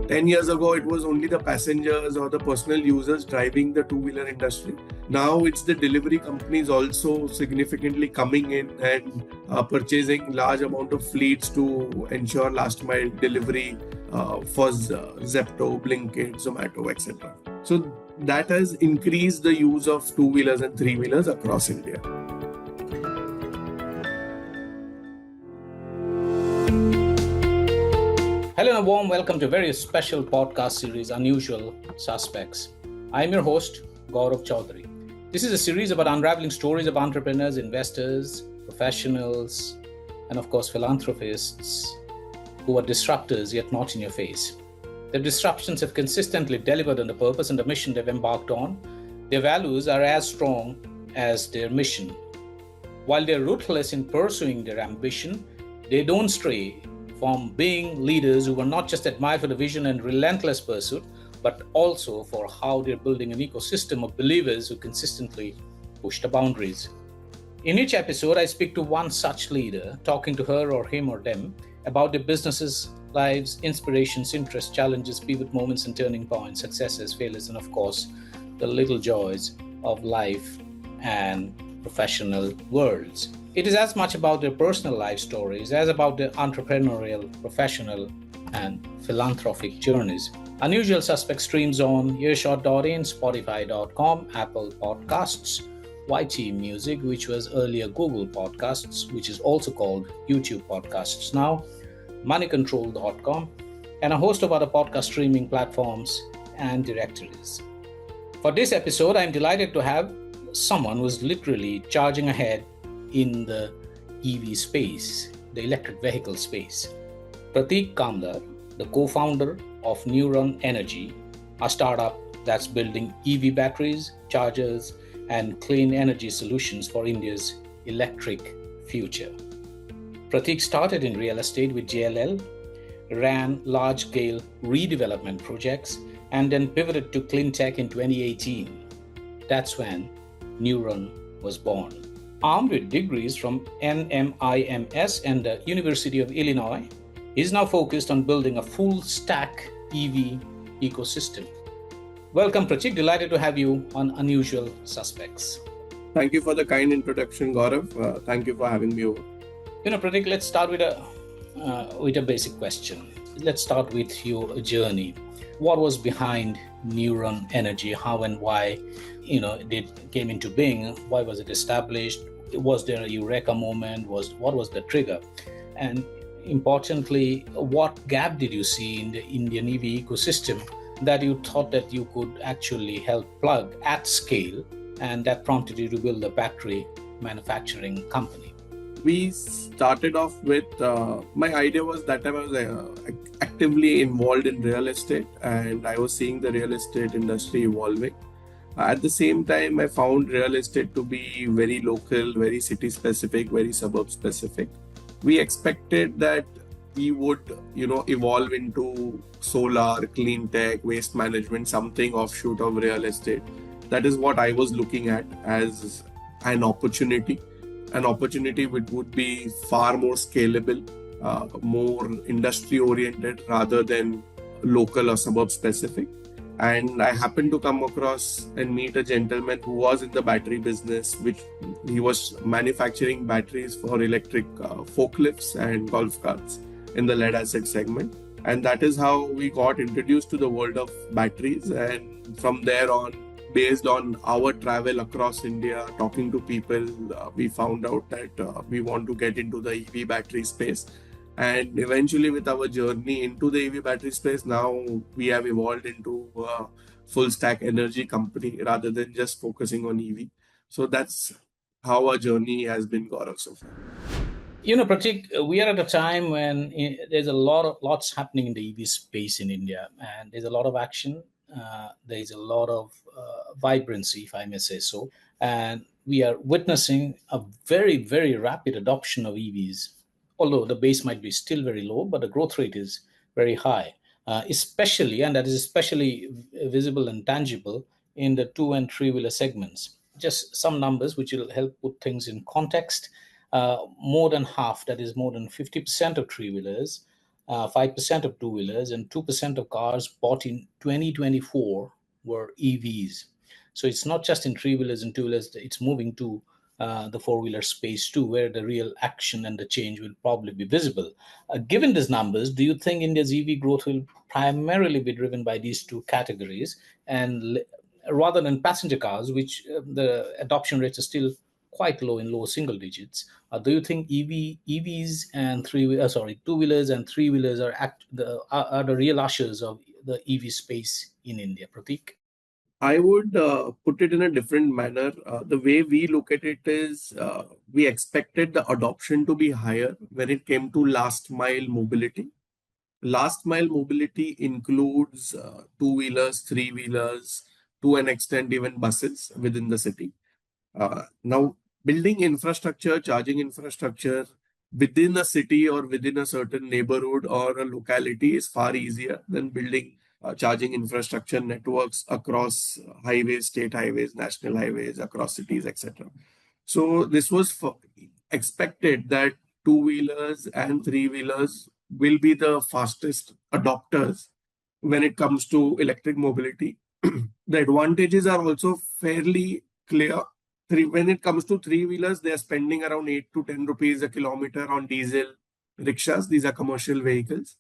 10 years ago, it was only the passengers or the personal users driving the two-wheeler industry. Now it's the delivery companies also significantly coming in and purchasing large amount of fleets to ensure last mile delivery for Zepto, Blinkit, Zomato, etc. So that has increased the use of two-wheelers and three-wheelers across India. Hello and a warm welcome to a very special podcast series, Unusual Suspects. I'm your host, Gaurav Chaudhary. This is a series about unraveling stories of entrepreneurs, investors, professionals, and of course, philanthropists who are disruptors yet not in your face. Their disruptions have consistently delivered on the purpose and the mission they've embarked on. Their values are as strong as their mission. While they're ruthless in pursuing their ambition, they don't stray from being leaders who were not just admired for the vision and relentless pursuit, but also for how they're building an ecosystem of believers who consistently push the boundaries. In each episode, I speak to one such leader, talking to her or him or them about their businesses, lives, inspirations, interests, challenges, pivot moments and turning points, successes, failures, and of course, the little joys of life and professional worlds. It is as much about their personal life stories as about their entrepreneurial, professional, and philanthropic journeys. Unusual Suspect streams on Earshot.in, Spotify.com, Apple Podcasts, YT Music, which was earlier Google Podcasts, which is also called YouTube Podcasts now, moneycontrol.com, and a host of other podcast streaming platforms and directories. For this episode, I'm delighted to have someone who's literally charging ahead in the EV space, the electric vehicle space. Pratik Kamdar, the co-founder of Neuron Energy, a startup that's building EV batteries, chargers, and clean energy solutions for India's electric future. Pratik started in real estate with JLL, ran large-scale redevelopment projects, and then pivoted to cleantech in 2018. That's when Neuron was born. Armed with degrees from NMIMS and the University of Illinois, he is now focused on building a full-stack EV ecosystem. Welcome, Pratik. Delighted to have you on Unusual Suspects. Thank you for the kind introduction, Gaurav. Thank you for having me over. Pratik, let's start with a basic question. Let's start with your journey. What was behind Neuron Energy? How and why, it came into being? Why was it established? Was there a eureka moment? What was the trigger? And importantly, what gap did you see in the Indian EV ecosystem that you thought that you could actually help plug at scale, and that prompted you to build a battery manufacturing company? We started off with, my idea was that time I was actively involved in real estate and I was seeing the real estate industry evolving. At the same time, I found real estate to be very local, very city specific, very suburb specific. We expected that we would, evolve into solar, clean tech, waste management, something offshoot of real estate. That is what I was looking at as an opportunity which would be far more scalable, more industry oriented rather than local or suburb specific. And I happened to come across and meet a gentleman who was in the battery business, which he was manufacturing batteries for electric forklifts and golf carts in the lead acid segment. And that is how we got introduced to the world of batteries. And from there on, based on our travel across India, talking to people, we found out that we want to get into the EV battery space. And eventually with our journey into the EV battery space, now we have evolved into a full stack energy company rather than just focusing on EV. So that's how our journey has been, Gaurav, so far. Pratik, we are at a time when there's lots happening in the EV space in India, and there's a lot of action. There's a lot of vibrancy, if I may say so. And we are witnessing a very, very rapid adoption of EVs, although the base might be still very low, but the growth rate is very high, especially visible and tangible in the 2 and 3 wheeler segments. Just some numbers which will help put things in context. More than half, that is more than 50% of 3 wheelers 5% of two-wheelers and 2% of cars bought in 2024 were EVs. So it's not just in three-wheelers and two-wheelers, it's moving to the four-wheeler space too, where the real action and the change will probably be visible. Given these numbers, do you think India's EV growth will primarily be driven by these two categories, and rather than passenger cars, which the adoption rates are still quite low in low single digits? Do you think EVs and two-wheelers and three-wheelers are the real ushers of the EV space in India, Pratik? I would put it in a different manner. The way we look at it is we expected the adoption to be higher when it came to last mile mobility. Last mile mobility includes two-wheelers, three-wheelers, to an extent, even buses within the city. Now, building infrastructure, charging infrastructure within a city or within a certain neighborhood or a locality is far easier than building charging infrastructure networks across highways, state highways, national highways, across cities, etc. So this was expected that two-wheelers and three-wheelers will be the fastest adopters when it comes to electric mobility. The advantages are also fairly clear. When it comes to three-wheelers, they are spending around 8 to 10 rupees a kilometer on diesel rickshaws. These are commercial vehicles.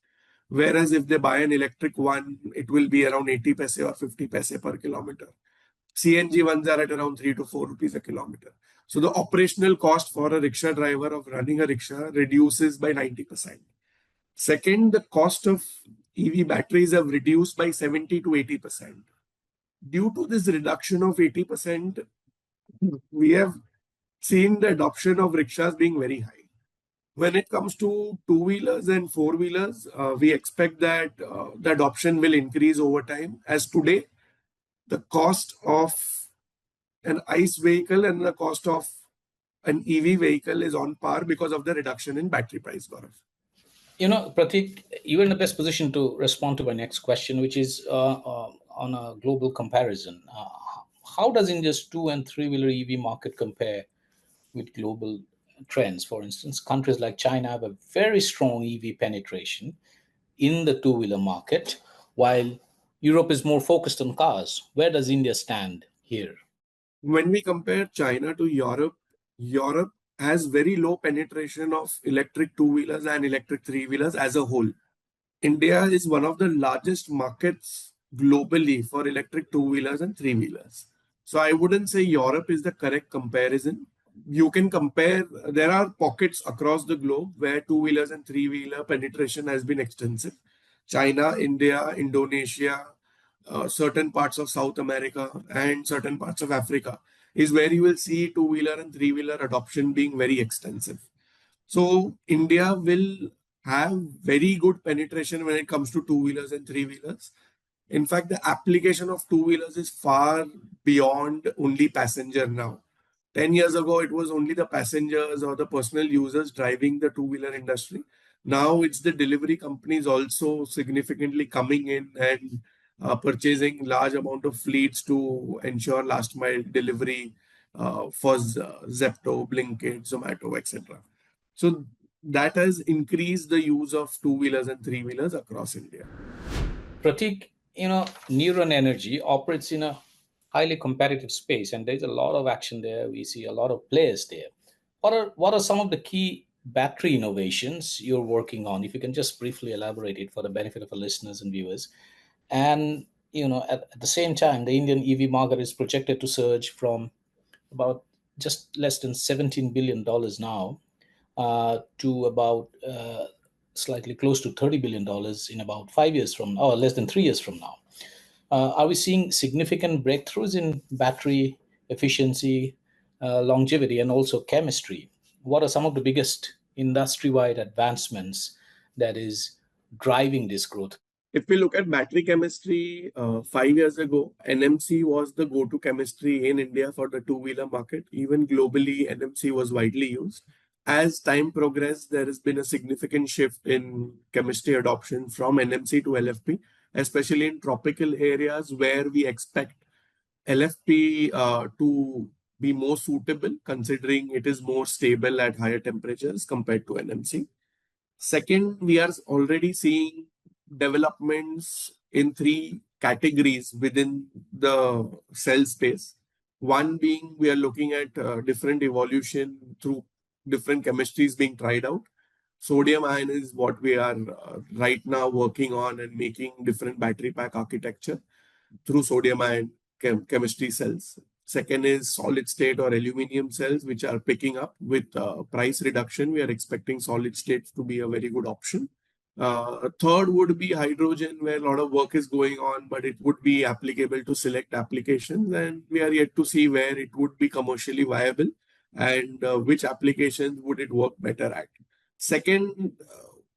Whereas if they buy an electric one, it will be around 80 paise or 50 paise per kilometer. CNG ones are at around 3 to 4 rupees a kilometer. So the operational cost for a rickshaw driver of running a rickshaw reduces by 90%. Second, the cost of EV batteries have reduced by 70 to 80%. Due to this reduction of 80%, we have seen the adoption of rickshaws being very high. When it comes to two-wheelers and four-wheelers, we expect that the adoption will increase over time. As today, the cost of an ICE vehicle and the cost of an EV vehicle is on par because of the reduction in battery price, Gaurav. Pratik, you're in the best position to respond to my next question, which is on a global comparison. How does India's two and three-wheeler EV market compare with global trends? For instance, countries like China have a very strong EV penetration in the two-wheeler market, while Europe is more focused on cars. Where does India stand here? When we compare China to Europe, Europe has very low penetration of electric two-wheelers and electric three-wheelers as a whole. India is one of the largest markets globally for electric two-wheelers and three-wheelers. So I wouldn't say Europe is the correct comparison. You can compare, there are pockets across the globe where two-wheelers and three-wheeler penetration has been extensive. China, India, Indonesia, certain parts of South America, and certain parts of Africa is where you will see two-wheeler and three-wheeler adoption being very extensive. So India will have very good penetration when it comes to two-wheelers and three-wheelers. In fact, the application of two-wheelers is far beyond only passenger now. 10 years ago, it was only the passengers or the personal users driving the two-wheeler industry. Now it's the delivery companies also significantly coming in and purchasing large amount of fleets to ensure last mile delivery for Zepto, Blinkit, Zomato, etc. So that has increased the use of two-wheelers and three-wheelers across India. Pratik, Neuron Energy operates in a highly competitive space, and there's a lot of action there. We see a lot of players there. What are some of the key battery innovations you're working on? If you can just briefly elaborate it for the benefit of our listeners and viewers. And at the same time, the Indian EV market is projected to surge from about just less than $17 billion now to about slightly close to $30 billion in about 5 years from, or less than 3 years from now. Are we seeing significant breakthroughs in battery efficiency, longevity, and also chemistry? What are some of the biggest industry-wide advancements that is driving this growth? If we look at battery chemistry, 5 years ago, NMC was the go-to chemistry in India for the two-wheeler market. Even globally, NMC was widely used. As time progressed, there has been a significant shift in chemistry adoption from NMC to LFP, especially in tropical areas where we expect LFP to be more suitable, considering it is more stable at higher temperatures compared to NMC. Second, we are already seeing developments in three categories within the cell space. One being we are looking at different evolution through different chemistries being tried out. Sodium ion is what we are right now working on and making different battery pack architecture through sodium ion chemistry cells. Second is solid state or aluminum cells, which are picking up with price reduction. We are expecting solid states to be a very good option. Third would be hydrogen, where a lot of work is going on, but it would be applicable to select applications, and we are yet to see where it would be commercially viable and which applications would it work better at. Second,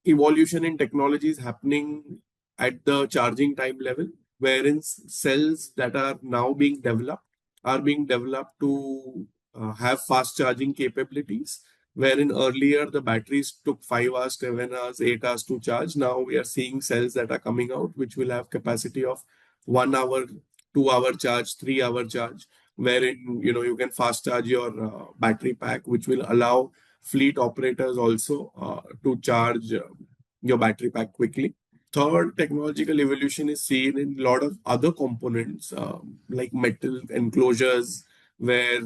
evolution in technology is happening at the charging time level, wherein cells that are now being developed to have fast charging capabilities. Wherein earlier the batteries took 5 hours, 7 hours, 8 hours to charge. Now we are seeing cells that are coming out which will have capacity of 1 hour, 2 hour charge, 3 hour charge, wherein you can fast charge your battery pack, which will allow fleet operators also to charge your battery pack quickly. Third, technological evolution is seen in a lot of other components like metal enclosures, where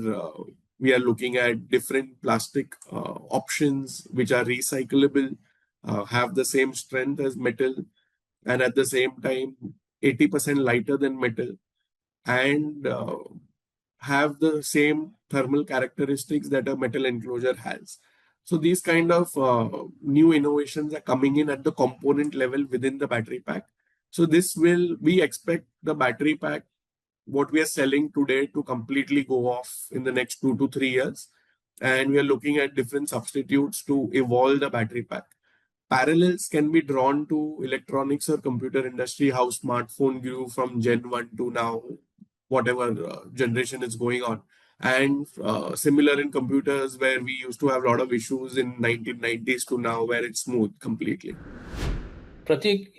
we are looking at different plastic options which are recyclable, have the same strength as metal, and at the same time 80% lighter than metal, and have the same thermal characteristics that a metal enclosure has. So these kind of new innovations are coming in at the component level within the battery pack. So we expect the battery pack, what we are selling today, to completely go off in the next 2 to 3 years. And we are looking at different substitutes to evolve the battery pack. Parallels can be drawn to electronics or computer industry, how smartphone grew from Gen 1 to now, whatever generation is going on. And similar in computers, where we used to have a lot of issues in 1990s to now, where it's smooth completely. Pratik,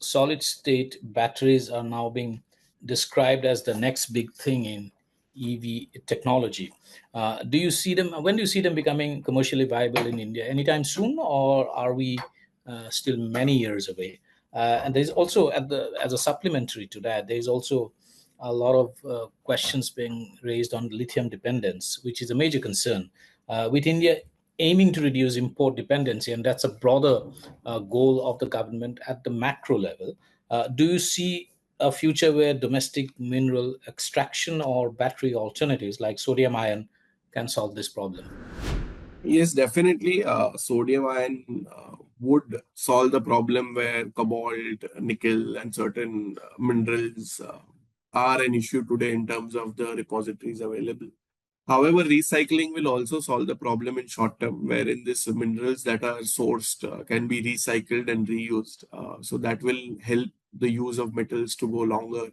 solid state batteries are now being described as the next big thing in EV technology. Do you see them? When do you see them becoming commercially viable in India? Anytime soon, or are we still many years away? And there's also, as a supplementary to that, there's also a lot of questions being raised on lithium dependence, which is a major concern. With India aiming to reduce import dependency, and that's a broader goal of the government at the macro level. Do you see a future where domestic mineral extraction or battery alternatives like sodium ion can solve this problem? Yes, definitely. Sodium ion would solve the problem where cobalt, nickel, and certain minerals are an issue today in terms of the repositories available. However, recycling will also solve the problem in short term, wherein these minerals that are sourced can be recycled and reused. So that will help the use of metals to go longer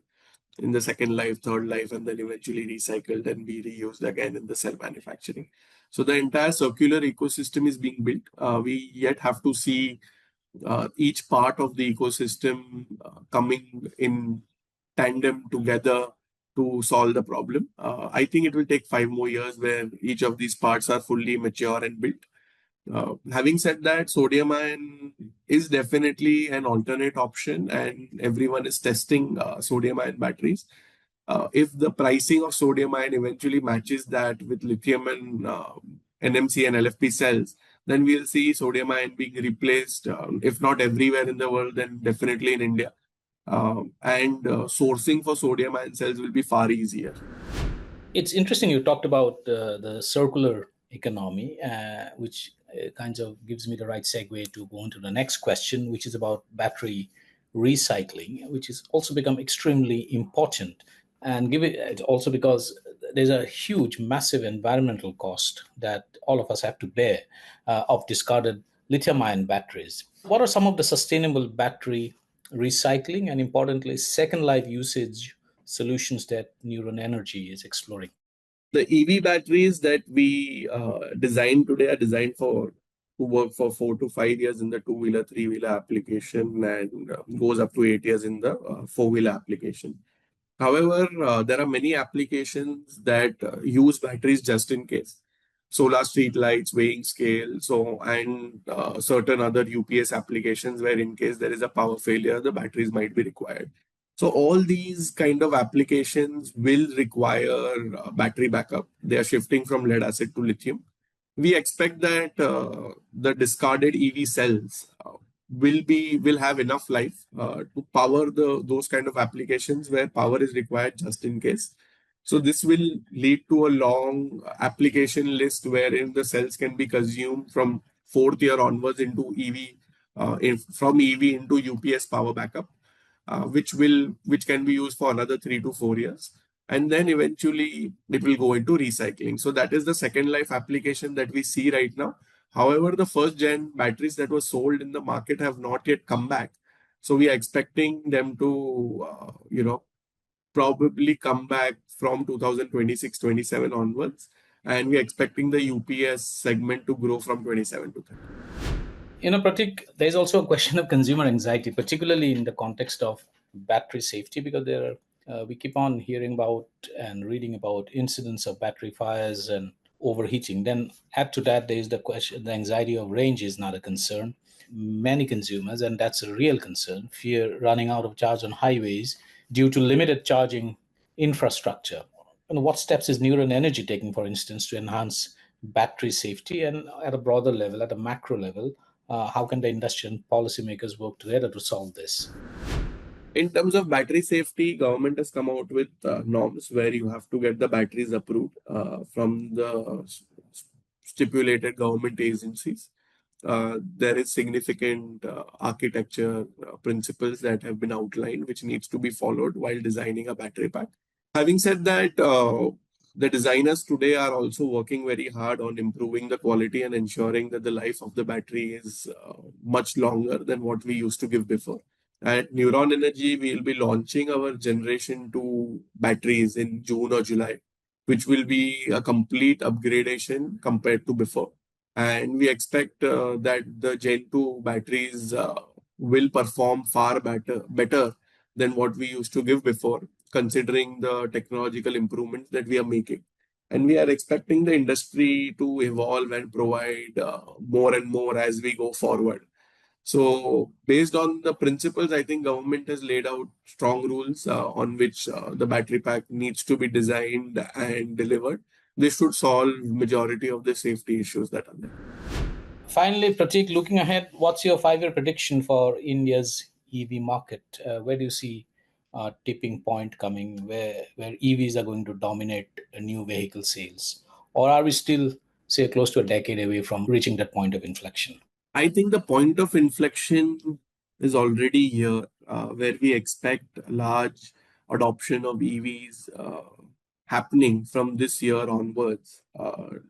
in the second life, third life, and then eventually recycled and be reused again in the cell manufacturing. So the entire circular ecosystem is being built. We yet have to see each part of the ecosystem coming in tandem together to solve the problem. I think it will take 5 more years where each of these parts are fully mature and built. Having said that, sodium ion is definitely an alternate option, and everyone is testing sodium ion batteries. If the pricing of sodium ion eventually matches that with lithium and NMC and LFP cells, then we'll see sodium ion being replaced, if not everywhere in the world, then definitely in India. And sourcing for sodium ion cells will be far easier. It's interesting you talked about the circular economy, which kind of gives me the right segue to go into the next question, which is about battery recycling, which has also become extremely important. And give it also because there's a huge, massive environmental cost that all of us have to bear of discarded lithium ion batteries. What are some of the sustainable battery recycling and, importantly, second life usage solutions that Neuron Energy is exploring? The EV batteries that we design today are designed to work for 4 to 5 years in the two-wheeler, three-wheeler application, and goes up to 8 years in the four-wheeler application. However, there are many applications that use batteries just in case. solar street lights, weighing scale, and certain other UPS applications where in case there is a power failure, the batteries might be required. So all these kind of applications will require battery backup. They are shifting from lead acid to lithium. We expect that the discarded EV cells will have enough life to power those kind of applications where power is required just in case. So this will lead to a long application list wherein the cells can be consumed from fourth year onwards into EV, from EV into UPS power backup, which can be used for another 3 to 4 years, and then eventually it will go into recycling. So that is the second life application that we see right now. However, the first gen batteries that were sold in the market have not yet come back. So we are expecting them to, probably come back from 2026-27 onwards. And we're expecting the UPS segment to grow from 27 to 30. Pratik, there's also a question of consumer anxiety, particularly in the context of battery safety, because we keep on hearing about and reading about incidents of battery fires and overheating. Then add to that, there is the anxiety of range is not a concern. Many consumers, and that's a real concern, fear running out of charge on highways due to limited charging infrastructure. And what steps is Neuron Energy taking, for instance, to enhance battery safety? And at a broader level, at a macro level, how can the industry and policymakers work together to solve this? In terms of battery safety, government has come out with norms where you have to get the batteries approved from the stipulated government agencies. There is significant architecture principles that have been outlined, which needs to be followed while designing a battery pack. Having said that, the designers today are also working very hard on improving the quality and ensuring that the life of the battery is much longer than what we used to give before. At Neuron Energy, we will be launching our Generation 2 batteries in June or July, which will be a complete upgradation compared to before. And we expect that the Gen 2 batteries will perform far better than what we used to give before, considering the technological improvements that we are making. And we are expecting the industry to evolve and provide more and more as we go forward. So, based on the principles, I think government has laid out strong rules on which the battery pack needs to be designed and delivered. This should solve majority of the safety issues that are there. Finally, Pratik, looking ahead, what's your 5-year prediction for India's EV market? Where do you see a tipping point coming where EVs are going to dominate new vehicle sales? Or are we still, say, close to a decade away from reaching that point of inflection? I think the point of inflection is already here, where we expect large adoption of EVs happening from this year onwards.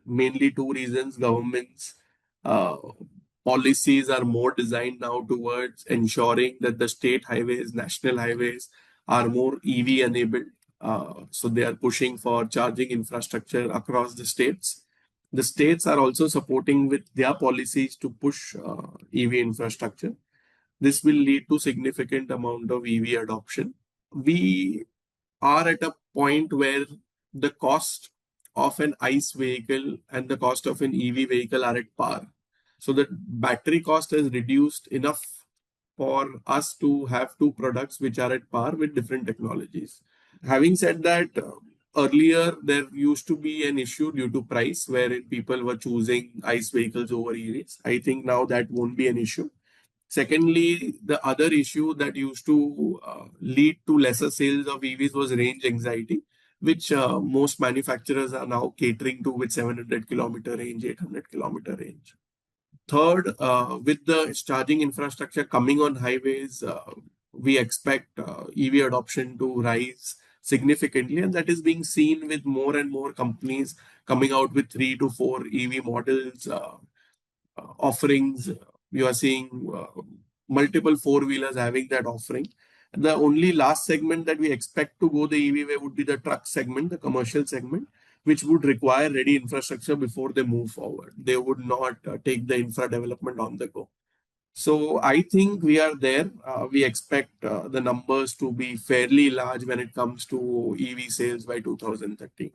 Mainly two reasons: government's uh, policies are more designed now towards ensuring that the state highways, national highways are more EV enabled. So they are pushing for charging infrastructure across the states. The states are also supporting with their policies to push EV infrastructure. This will lead to significant amount of EV adoption. We are at a point where the cost of an ICE vehicle and the cost of an EV vehicle are at par. So the battery cost has reduced enough for us to have two products which are at par with different technologies. Having said that, earlier there used to be an issue due to price wherein people were choosing ICE vehicles over EVs. I think now that won't be an issue. Secondly, the other issue that used to lead to lesser sales of EVs was range anxiety, which most manufacturers are now catering to with 700-kilometer range, 800-kilometer range. Third, with the charging infrastructure coming on highways, we expect EV adoption to rise significantly, and that is being seen with more and more companies coming out with 3 to 4 EV models offerings. You are seeing multiple four-wheelers having that offering. The only last segment that we expect to go the EV way would be the truck segment, the commercial segment, which would require ready infrastructure before they move forward. They would not take the infra development on the go. So I think we are there. We expect the numbers to be fairly large when it comes to EV sales by 2030.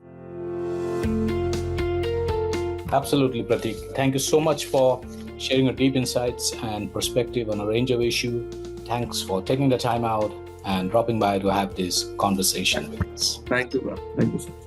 Absolutely, Pratik. Thank you so much for sharing your deep insights and perspective on a range of issues. Thanks for taking the time out and dropping by to have this conversation with us. Thank you, bro. Thank you so much.